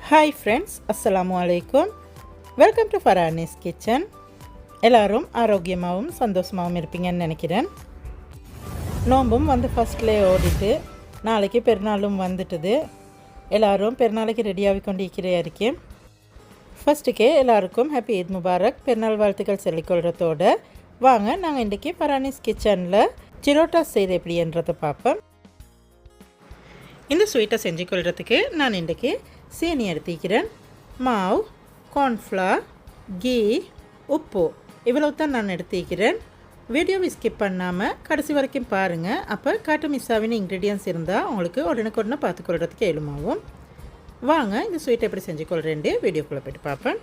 Hi friends, அஸ்ஸலாமு அலைக்கும். Welcome to Farani's kitchen. எல்லோரும் ஆரோக்கியமாகவும் சந்தோஷமாகவும் இருப்பீங்கன்னு நினைக்கிறேன். நோம்பும் வந்து ஃபஸ்ட்லேயே ஓடிட்டு நாளைக்கு பெருநாளும் வந்துட்டுது. எல்லோரும் பெருநாளைக்கு ரெடியாகி கொண்டு இருக்கேன். ஃபஸ்ட்டுக்கே எல்லாருக்கும் ஹாப்பி ஈத் முபாரக் பெருநாள் வாழ்த்துக்கள் சொல்லிக்கொள்கிறதோட வாங்க நாங்கள் இன்றைக்கி ஃபரானிஸ் கிச்சனில் சிரோட்டா செய்து எப்படின்றதை பார்ப்போம். இந்த ஸ்வீட்டை செஞ்சு கொள்கிறதுக்கு நான் இன்றைக்கி சீனி எடுத்துக்கிறேன், மாவு, கார்ன்ஃப்ளவர், கீ, உப்பு இவ்வளவு தான் நான் எடுத்துக்கிறேன். வீடியோவை ஸ்கிப் பண்ணாமல் கடைசி வரைக்கும் பாருங்கள். அப்போ காட்டு மிஸ் ஆகின இன்க்ரீடியன்ஸ் இருந்தால் உங்களுக்கு உடனுக்குடனே பார்த்துக்கொள்கிறதுக்கு எழுமாவும். வாங்க இந்த ஸ்வீட்டை எப்படி செஞ்சு கொள்கிறேன்ட்டு வீடியோக்குள்ளே போய்ட்டு பார்ப்பேன்.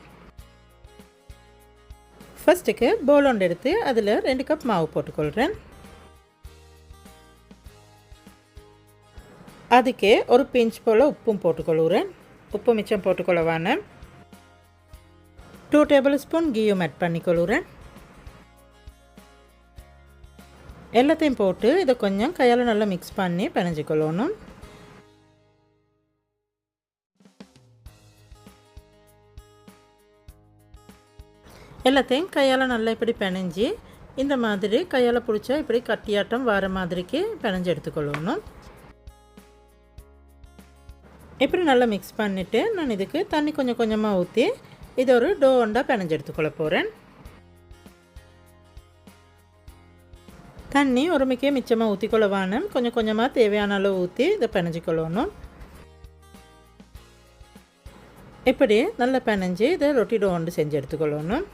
ஃபஸ்ட்டுக்கு பவுல் ஒன்று எடுத்து அதில் 2 கப் மாவு போட்டுக்கொள்கிறேன். அதுக்கே ஒரு பிஞ்ச் போல் உப்பும் போட்டுக்கொள்கிறேன். உப்பு மிச்சம் போட்டுக்கொள்ளவான 2 டேபிள் ஸ்பூன் கீயும் ஆட் பண்ணிக்கொள்கிறேன். எல்லாத்தையும் போட்டு இதை கொஞ்சம் கையால் நல்லா மிக்ஸ் பண்ணி பிணைஞ்சிக்கொள்ளணும். எல்லாத்தையும் கையால் நல்லா இப்படி பிணைஞ்சி இந்த மாதிரி கையால் பிடிச்சா இப்படி கட்டியாட்டம் வர மாதிரிக்கு பிணைஞ்சி எடுத்துக்கொள்ளணும். இப்படி நல்லா மிக்ஸ் பண்ணிவிட்டு நான் இதுக்கு தண்ணி கொஞ்சம் கொஞ்சமாக ஊற்றி இது ஒரு டோ ஒண்டாக பிணைஞ்சு எடுத்துக்கொள்ள போகிறேன். தண்ணி ஒரு மிச்சமாக ஊற்றிக்கொள்ளவான கொஞ்சம் கொஞ்சமாக தேவையான அளவு ஊற்றி இதை பிணைஞ்சிக்கொள்ளணும். இப்படி நல்லா பிணைஞ்சி இதை ரொட்டி டோ ஒன்று செஞ்சு எடுத்துக்கொள்ளணும்.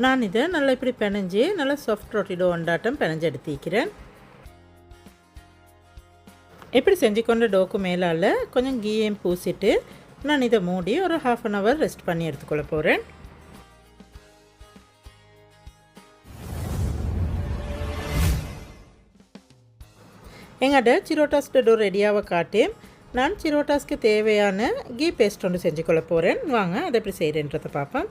நான் இதை நல்லா இப்படி பிணைஞ்சி நல்லா சாஃப்ட் ரொட்டி டோ ஒண்டாட்டம் பிணைஞ்சு எடுத்துக்கிறேன். இப்படி செஞ்சு கொண்ட டோக்கு மேலால் கொஞ்சம் கீயையும் பூசிட்டு நான் இதை மூடி ஒரு 1/2 அன் ஹவர் ரெஸ்ட் பண்ணி எடுத்துக்கொள்ள போகிறேன். எங்கள்கிட்ட சிரோட்டாஸ்க்கு டோ ரெடியாக காட்டி நான் சிரோட்டாஸ்க்கு தேவையான கீ பேஸ்ட் ஒன்று செஞ்சு கொள்ள போகிறேன். வாங்க அதை எப்படி செய்கிறேன்றதை பார்ப்பேன்.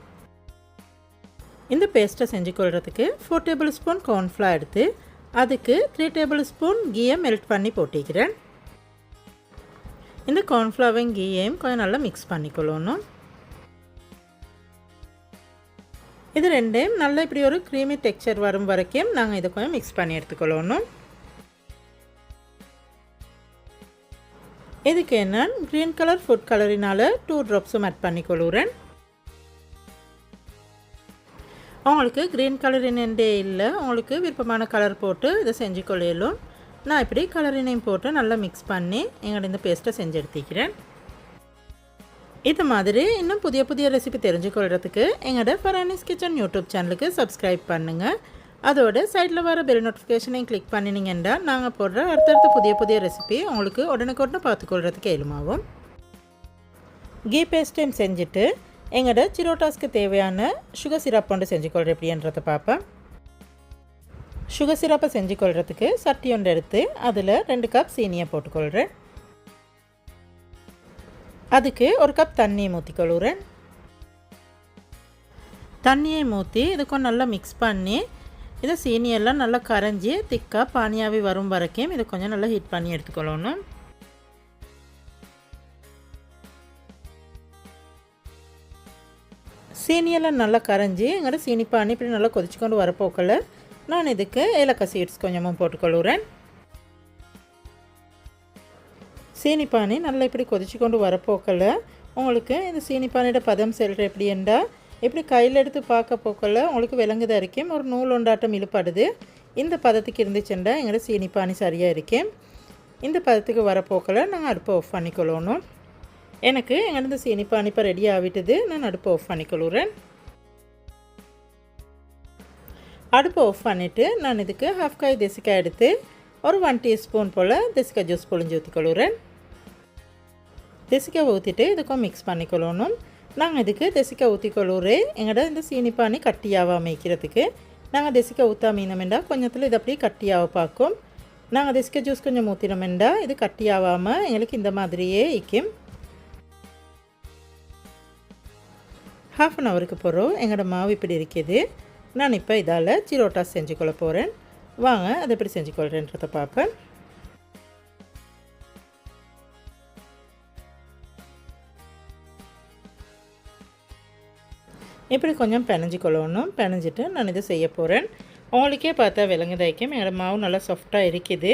இந்த பேஸ்ட்டை செஞ்சு கொள்கிறதுக்கு 4 டேபிள் ஸ்பூன் கார்ன்ஃப்ளவர் எடுத்து அதுக்கு 3 டேபிள் ஸ்பூன் கீயை மெல்ட் பண்ணி போட்டிக்கிறேன். இந்த கார்ன்ஃப்ளவரும் கீயையும் கொஞ்சம் நல்லா மிக்ஸ் பண்ணிக்கொள்ளணும். இது ரெண்டையும் நல்லா இப்படி ஒரு க்ரீமி டெக்ஸ்சர் வரும் வரைக்கும் நாங்கள் இதை கொஞ்சம் மிக்ஸ் பண்ணி எடுத்துக்கொள்ளணும். இதுக்கு நான் க்ரீன் கலர் ஃபுட் கலரினால் 2 ட்ராப்ஸும் ஆட் பண்ணிக்கொள்கிறேன். உங்களுக்கு க்ரீன் கலரினே இல்லை, உங்களுக்கு விருப்பமான கலர் போட்டு இதை செஞ்சு கொள்ளையிலும். நான் இப்படி கலரினையும் போட்டு நல்லா மிக்ஸ் பண்ணி எங்களோட இந்த பேஸ்ட்டை செஞ்சு எடுத்துக்கிறேன். இது மாதிரி இன்னும் புதிய புதிய ரெசிபி தெரிஞ்சுக்கொள்கிறதுக்கு எங்களோட ஃபரானிஸ் கிச்சன் யூடியூப் சேனலுக்கு சப்ஸ்கிரைப் பண்ணுங்கள். அதோட சைடில் வர பெல் நோட்டிஃபிகேஷனையும் கிளிக் பண்ணினீங்கன்னா நாங்கள் போடுற அடுத்தடுத்த புதிய புதிய ரெசிபி உங்களுக்கு உடனுக்குடனே பார்த்துக்கொள்கிறதுக்கு எழுமாவும். கீ பேஸ்ட்டையும் செஞ்சுட்டு எங்களோட சிரோட்டாஸ்க்கு தேவையான சுகர் சிரப் ஒன்று செஞ்சு கொள்கிற எப்படின்றதை பார்ப்பேன். சுகர் சிரப்பை செஞ்சு கொள்கிறதுக்கு சட்டி ஒன்று எடுத்து அதில் 2 கப் சீனியை போட்டுக்கொள்கிறேன். அதுக்கு 1 கப் தண்ணியை ஊற்றிக்கொள்கிறேன். தண்ணியை ஊற்றி இதுக்கும் நல்லா மிக்ஸ் பண்ணி இதை சீனியெல்லாம் நல்லா கரைஞ்சி திக்காக பானியாகவே வரும் வரைக்கும் இதை கொஞ்சம் நல்லா ஹீட் பண்ணி எடுத்துக்கொள்ளணும். சீனியெல்லாம் நல்லா கரைஞ்சி எங்களோட சீனி பானி இப்படி நல்லா கொதிச்சு கொண்டு வரப்போக்கில் நான் இதுக்கு ஏலக்காய் சீட்ஸ் கொஞ்சமாக போட்டுக்கொள்கிறேன். சீனி பானி நல்லா இப்படி கொதிச்சு கொண்டு வரப்போக்கில் உங்களுக்கு இந்த சீனி பானியோட பதம் செல்கிற எப்படி என்றால் இப்படி கையில் எடுத்து பார்க்க போக்கில் உங்களுக்கு விளங்குதா இருக்கும் ஒரு நூல் ஒன்றாட்டம் இழுப்படுது. இந்த பதத்துக்கு இருந்துச்சுண்டா எங்களோட சீனி பானி சரியாக இருக்கும். இந்த பதத்துக்கு வரப்போக்கில் நாங்கள் அடுப்பை ஆஃப் பண்ணிக்கொள்ளணும். எனக்கு எங்களது சீனி பானி இப்போ ரெடி ஆகிட்டுது. நான் அடுப்பை ஆஃப் பண்ணிக்கொள்கிறேன். அடுப்பை ஆஃப் பண்ணிவிட்டு நான் இதுக்கு 1/2 காய் தேசிக்காய் எடுத்து ஒரு 1 டீஸ்பூன் போல் தேசிக்காய் ஜூஸ் பொழிஞ்சு ஊற்றிக்கொள்கிறேன். தேசிக்காய் ஊற்றிட்டு இதுக்கும் மிக்ஸ் பண்ணிக்கொள்ளணும். நாங்கள் இதுக்கு தேசிக்காய் ஊற்றிக்கொள்ளுறேன். எங்களோட இந்த சீனி பானி கட்டியாவாக மேய்க்கிறதுக்கு நாங்கள் தேசிக்காய் ஊற்றாமீனமெண்டா கொஞ்சத்தில் இது அப்படியே கட்டியாக பார்க்கும். நாங்கள் தேசிக்காய் ஜூஸ் கொஞ்சம் ஊற்றினோமெண்டா இது கட்டியாகாமல் எங்களுக்கு இந்த மாதிரியே இக்கும். 1/2 அன் ஹவருக்கு போகிறோம் எங்களோட மாவு இப்படி இருக்குது. நான் இப்போ இதால் சிரோட்டா செஞ்சுக்கொள்ள போகிறேன். வாங்க அதை எப்படி செஞ்சுக்கொள்கிறேன்றதை பார்ப்பேன். இப்படி கொஞ்சம் பிணைஞ்சிக்கொள்ளணும். பிணைஞ்சிட்டு நான் இதை செய்ய போகிறேன். உங்களுக்கே பார்த்தா விளங்குதாய்க்கும் எங்களோட மாவு நல்லா சாஃப்டாக இருக்குது.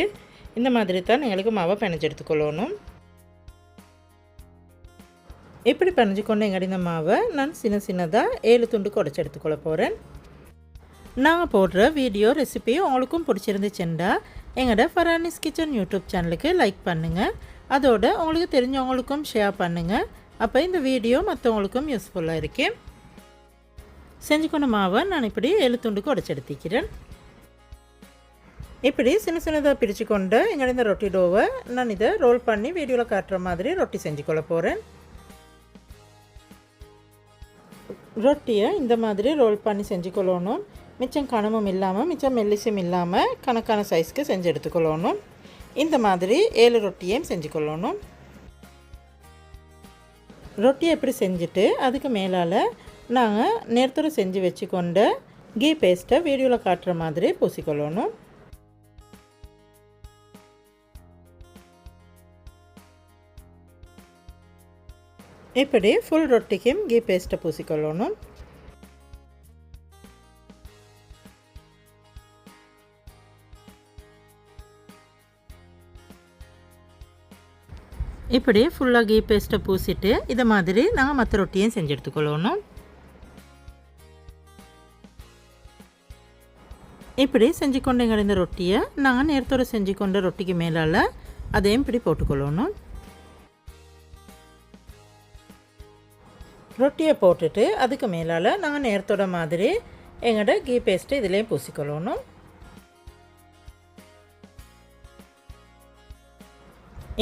இந்த மாதிரி தான் எங்களுக்கு மாவை பிணைஞ்சி எடுத்துக்கொள்ளணும். இப்படி பிணைஞ்சிக்கொண்டு எங்கடி இந்த மாவை நான் சின்னதாக 7 துண்டுக்கு உடைச்சி எடுத்துக்கொள்ள போகிறேன். நாங்கள் போடுற வீடியோ ரெசிபி உங்களுக்கும் பிடிச்சிருந்துச்சுண்டா எங்களோட ஃபரானிஸ் கிச்சன் யூடியூப் சேனலுக்கு லைக் பண்ணுங்கள். அதோடு உங்களுக்கு தெரிஞ்சவங்களுக்கும் ஷேர் பண்ணுங்கள். அப்போ இந்த வீடியோ மற்றவங்களுக்கும் யூஸ்ஃபுல்லாக இருக்கு. செஞ்சுக்கொண்ட மாவை நான் இப்படி 7 துண்டுக்கு உடைச்சி எடுத்துக்கிறேன். இப்படி சின்னதாக பிரித்து கொண்டு எங்களோட இந்த ரொட்டி டோவை நான் இதை ரோல் பண்ணி வீடியோவில் காட்டுற மாதிரி ரொட்டி செஞ்சுக்கொள்ள போகிறேன். ரொட்டியை இந்த மாதிரி ரோல் பண்ணி செஞ்சுக்கொள்ளணும். மிச்சம் கனமும் இல்லாமல் மிச்சம் மெல்லிசும் இல்லாமல் கணக்கான சைஸ்க்கு செஞ்சு எடுத்துக்கொள்ளணும். இந்த மாதிரி 7 ரொட்டியையும் செஞ்சுக்கொள்ளணும். ரொட்டியை எப்படி செஞ்சுட்டு அதுக்கு மேலால் நாங்கள் நேரத்தோடு செஞ்சு வச்சுக்கொண்ட கீ பேஸ்ட்டை வீடியோவில் காட்டுற மாதிரி பூசிக்கொள்ளணும். இப்படி ஃபுல் ரொட்டிக்கும் கீ பேஸ்ட்டை பூசிக்கொள்ளணும். இப்படி ஃபுல்லாக கீ பேஸ்ட்டை பூசிட்டு இதை மாதிரி நாங்கள் மற்ற ரொட்டியும் செஞ்சு எடுத்துக்கொள்ளணும். இப்படி செஞ்சு கொண்டு இந்த ரொட்டியை நாங்கள் நேரத்தோடு செஞ்சு கொண்ட ரொட்டிக்கு மேலால் அதையும் இப்படி போட்டுக்கொள்ளணும். ரொட்டியை போட்டுட்டு அதுக்கு மேலால் நாங்கள் நேரத்தோட மாதிரி எங்களோட கீ பேஸ்ட்டு இதிலேயும் பூசிக்கொள்ளணும்.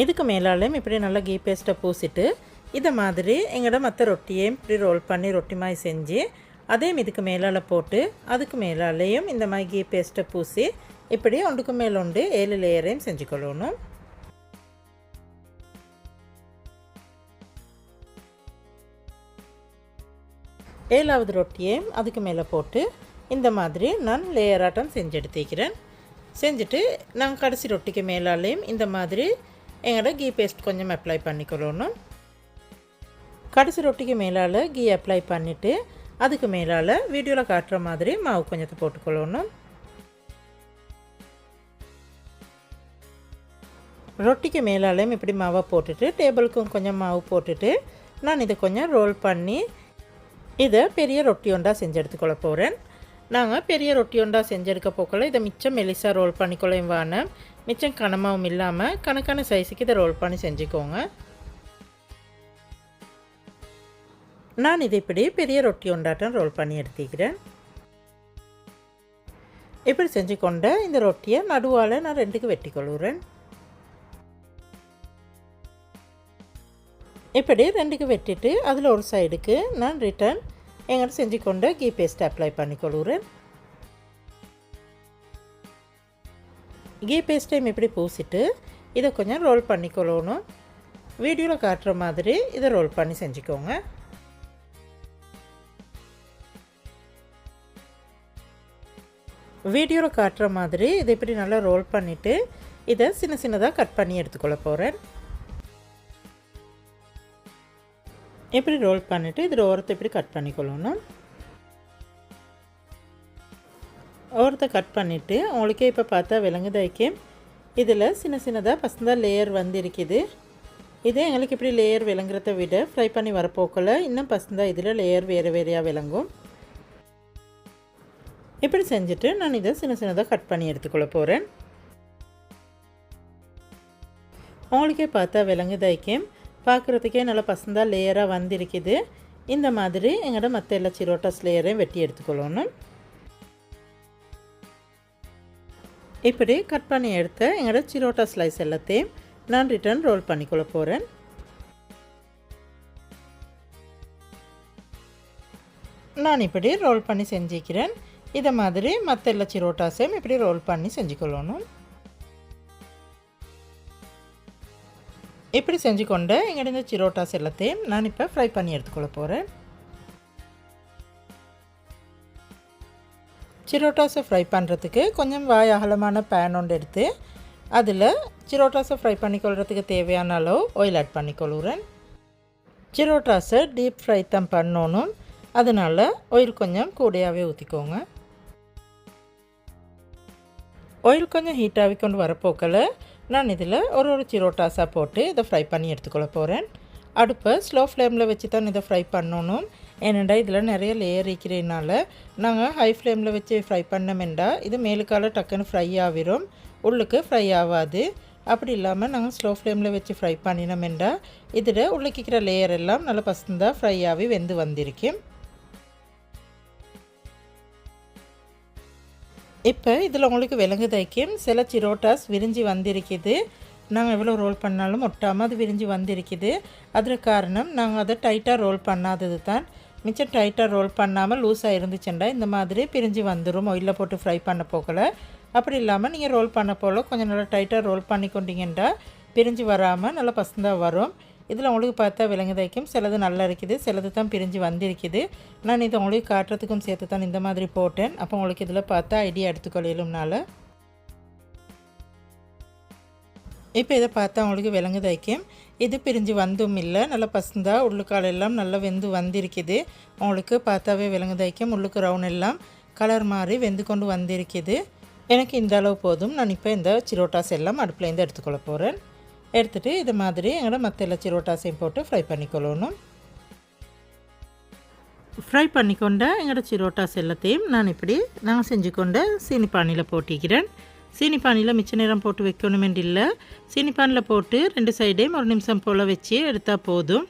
இதுக்கு மேலாலையும் இப்படி நல்லா கீ பேஸ்ட்டை பூசிட்டு இதை மாதிரி எங்களோட மற்ற ரொட்டியையும் இப்படி ரோல் பண்ணி ரொட்டி மாதிரி செஞ்சு அதையும் இதுக்கு மேலால் போட்டு அதுக்கு மேலாலேயும் இந்த மாதிரி கீ பேஸ்ட்டை பூசி இப்படி ஒன்றுக்கு மேல் ஒன்று 7 லேயரையும் செஞ்சுக்கொள்ளணும். ஏழாவது ரொட்டியையும் அதுக்கு மேலே போட்டு இந்த மாதிரி நான் லேயராட்டம் செஞ்சு எடுத்துக்கிறேன். செஞ்சுட்டு நாங்கள் கடைசி ரொட்டிக்கு மேலாலேயும் இந்த மாதிரி எங்களோட கீ பேஸ்ட் கொஞ்சம் அப்ளை பண்ணிக்கொள்ளணும். கடைசி ரொட்டிக்கு மேலால் கீ அப்ளை பண்ணிவிட்டு அதுக்கு மேலால் வீடியோவில் காட்டுற மாதிரி மாவு கொஞ்சத்தை போட்டுக்கொள்ளணும். ரொட்டிக்கு மேலாலையும் இப்படி மாவை போட்டுட்டு டேபிளுக்கும் கொஞ்சம் மாவு போட்டுட்டு நான் இதை கொஞ்சம் ரோல் பண்ணி இதை பெரிய ரொட்டி ஒன்றா செஞ்சு எடுத்துக்கொள்ள போகிறேன். நாங்கள் பெரிய ரொட்டி ஒன்றா செஞ்செடுக்க போக்கல இதை மிச்சம் மெலிசாக ரோல் பண்ணிக்கொள்ளையும் வான மிச்சம் கனமாகவும் இல்லாமல் கணக்கான சைஸுக்கு இதை ரோல் பண்ணி செஞ்சுக்கோங்க. நான் இதை இப்படி பெரிய ரொட்டி ஒன்றாட்டம் ரோல் பண்ணி எடுத்துக்கிறேன். இப்படி செஞ்சு கொண்ட இந்த ரொட்டியை நடுவால் நான் 2க்கு வெட்டி கொள்கிறேன். இப்படி 2க்கு வெட்டிட்டு அதில் ஒரு சைடுக்கு நான் ரிட்டர்ன் எங்கிட்ட செஞ்சு கொண்ட கீ பேஸ்ட் அப்ளை பண்ணி கொள்கிறேன். கீ பேஸ்ட்டையும் இப்படி பூசிட்டு இதை கொஞ்சம் ரோல் பண்ணிக்கொள்ளணும். வீடியோவில் காட்டுற மாதிரி இதை ரோல் பண்ணி செஞ்சுக்கோங்க. வீடியோவில் காட்டுற மாதிரி இதை இப்படி நல்லா ரோல் பண்ணிவிட்டு இதை சின்னதாக கட் பண்ணி எடுத்துக்கொள்ள போகிறேன். இப்படி ரோல் பண்ணிவிட்டு இதில் ஓரத்தை இப்படி கட் பண்ணிக்கொள்ளணும். ஓரத்தை கட் பண்ணிவிட்டு உங்களுக்கே இப்போ பார்த்தா விளங்குதாய்க்கு இதில் சின்னதாக பசந்தாக லேயர் இருக்குது. இதே எங்களுக்கு இப்படி லேயர் விளங்குறத விட ஃப்ரை பண்ணி வரப்போக்கில் இன்னும் பசந்தாக இதில் லேயர் வேறையாக விளங்கும். இப்படி செஞ்சுட்டு நான் இதை சின்னதாக கட் பண்ணி எடுத்துக்கொள்ள போகிறேன். உங்களுக்கே பார்த்தா விளங்குதாய்க்கு பார்க்குறதுக்கே நல்லா பசந்தாக லேயராக இருக்குது. இந்த மாதிரி எங்களோட மற்ற எல்லா சிரோட்டாஸ் லேயரையும் வெட்டி எடுத்துக்கொள்ளணும். இப்படி கட் பண்ணி எடுத்த எங்களோட சிரோட்டா ஸ்லைஸ் எல்லாத்தையும் நான் ரிட்டர்ன் ரோல் பண்ணிக்கொள்ள போகிறேன். நான் இப்படி ரோல் பண்ணி செஞ்சுக்கிறேன். இதை மாதிரி மற்ற எல்லா சிரோட்டாஸையும் இப்படி ரோல் பண்ணி செஞ்சுக்கொள்ளணும். இப்படி செஞ்சு கொண்டு எங்களோட இந்த சிரோட்டாஸ் எல்லாத்தையும் நான் இப்போ ஃப்ரை பண்ணி எடுத்துக்கொள்ள போகிறேன். சிரோட்டாஸை ஃப்ரை பண்ணுறதுக்கு கொஞ்சம் வாய் அகலமான பேன் ஒன்று எடுத்து அதில் சிரோட்டாஸை ஃப்ரை பண்ணிக்கொள்கிறதுக்கு தேவையான அளவு ஆயில் ஆட் பண்ணிக்கொள்கிறேன். சிரோட்டாஸை டீப் ஃப்ரை தான் பண்ணணும். அதனால் ஆயில் கொஞ்சம் கூடையாகவே ஊற்றிக்கோங்க. ஆயில் கொஞ்சம் ஹீட்டாகி கொண்டு வரப்போக்கில் நான் இதில் ஒரு சிரோட்டாஸாக போட்டு இதை ஃப்ரை பண்ணி எடுத்துக்கொள்ள போகிறேன். அடுப்பை ஸ்லோ ஃப்ளேமில் வச்சு தான் இதை ஃப்ரை பண்ணணும். ஏனெண்டா இதில் நிறைய லேயர் இருக்கிறதுனால நாங்கள் ஹை ஃப்ளேமில் வச்சு ஃப்ரை பண்ணமெண்டா இது மேலுக்கால டக்குன்னு ஃப்ரை ஆகிரும், உள்ளுக்கு ஃப்ரை ஆகாது. அப்படி இல்லாமல் நாங்கள் ஸ்லோ ஃப்ளேமில் வச்சு ஃப்ரை பண்ணினோமெண்டா இதில் உள்ளிக்கிற லேயர் எல்லாம் நல்லா பசந்தாக ஃப்ரை ஆகி வெந்து வந்திருக்கும். இப்போ இதில் உங்களுக்கு விளங்குதைக்கும் சில சிரோட்டாஸ் விரிஞ்சு வந்திருக்குது. நாங்கள் எவ்வளோ ரோல் பண்ணாலும் ஒட்டாமல் அது விரிஞ்சு வந்திருக்குது. அதில் காரணம் நாங்கள் அதை டைட்டாக ரோல் பண்ணாதது தான். மிச்சம் டைட்டாக ரோல் பண்ணாமல் லூஸாக இருந்துச்சுண்டா இந்த மாதிரி பிரிஞ்சு வந்துடும் ஆயிலில் போட்டு ஃப்ரை பண்ண போகல. அப்படி இல்லாமல் நீங்கள் ரோல் பண்ண போல் கொஞ்சம் நல்லா டைட்டாக ரோல் பண்ணி கொண்டீங்கன்னா பிரிஞ்சு வராமல் நல்லா பசந்தாக வரும். இதில் உங்களுக்கு பார்த்தா விளங்குதைக்கும் சிலது நல்லா இருக்குது, சிலது தான் பிரிஞ்சு வந்திருக்குது. நான் இதை உங்களுக்கு காட்டுறதுக்கும் சேர்த்து தான் இந்த மாதிரி போட்டேன். அப்போ உங்களுக்கு இதில் பார்த்தா ஐடியா எடுத்துக்கொள்ளும்னால இப்போ இதை பார்த்தா உங்களுக்கு விளங்குதைக்கும் இது பிரிஞ்சு வந்தும் இல்லை, நல்லா பசந்தாக உள்ளுக்கால் எல்லாம் நல்லா வெந்து வந்திருக்குது. உங்களுக்கு பார்த்தாவே விளங்குதைக்கும் உள்ளுக்கு ரவுண்ட் எல்லாம் கலர் மாதிரி வெந்து கொண்டு வந்திருக்குது. எனக்கு இந்த அளவு போதும். நான் இப்போ இந்த சிரோட்டாஸ் எல்லாம் அடுப்புலேருந்து எடுத்துக்கொள்ள போகிறேன். எடுத்துகிட்டு இது மாதிரி எங்களோட மற்ற எல்லா சிரோட்டாஸையும் போட்டு ஃப்ரை பண்ணிக்கொள்ளணும். ஃப்ரை பண்ணிக்கொண்ட எங்களோட சிரோட்டாஸ் எல்லாத்தையும் நான் இப்படி நாங்கள் செஞ்சு கொண்ட சீனிப்பானியில் போட்டிக்கிறேன். சீனிப்பானியில் மிச்ச நேரம் போட்டு வைக்கணுமென்று இல்லை, சீனிப்பானில் போட்டு 2 சைடையும் 1 நிமிஷம் போல் வச்சு எடுத்தால் போதும்.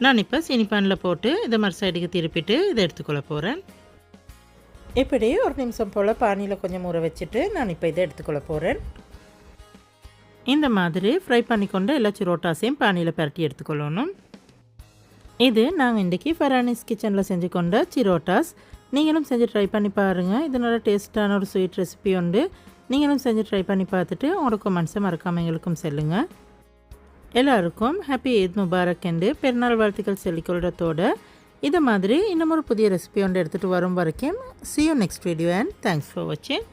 நான் இப்போ சீனிப்பானில் போட்டு இதை மறு சைடுக்கு திருப்பிட்டு இதை எடுத்துக்கொள்ள போகிறேன். இப்படி 1 நிமிஷம் போல் பானியில் கொஞ்சம் ஊற வச்சுட்டு நான் இப்போ இதை எடுத்துக்கொள்ள போகிறேன். இந்த மாதிரி ஃப்ரை பண்ணிக்கொண்ட எல்லா சிரோட்டாஸையும் பானியில் பரட்டி எடுத்துக்கொள்ளணும். இது நாங்கள் இன்றைக்கி ஃபரானிஸ் கிச்சனில் செஞ்சு கொண்ட சிரோட்டாஸ். நீங்களும் செஞ்சு ட்ரை பண்ணி பாருங்கள். இது நல்ல டேஸ்ட்டான ஒரு ஸ்வீட் ரெசிபி உண்டு. நீங்களும் செஞ்சு ட்ரை பண்ணி பார்த்துட்டு உங்களோட கமெண்ட்ஸை மறக்காமல் எங்களுக்கும் சொல்லுங்கள். எல்லாருக்கும் ஹாப்பி ஈத் முபாரக் என்று பெருநாள் வாழ்த்துக்கள் சொல்லிக்கொள்கிறதோடு இதை மாதிரி இன்னும் ஒரு புதிய ரெசிபி ஒன்று எடுத்துகிட்டு வரும் வரைக்கும் see you next video and thanks for watching.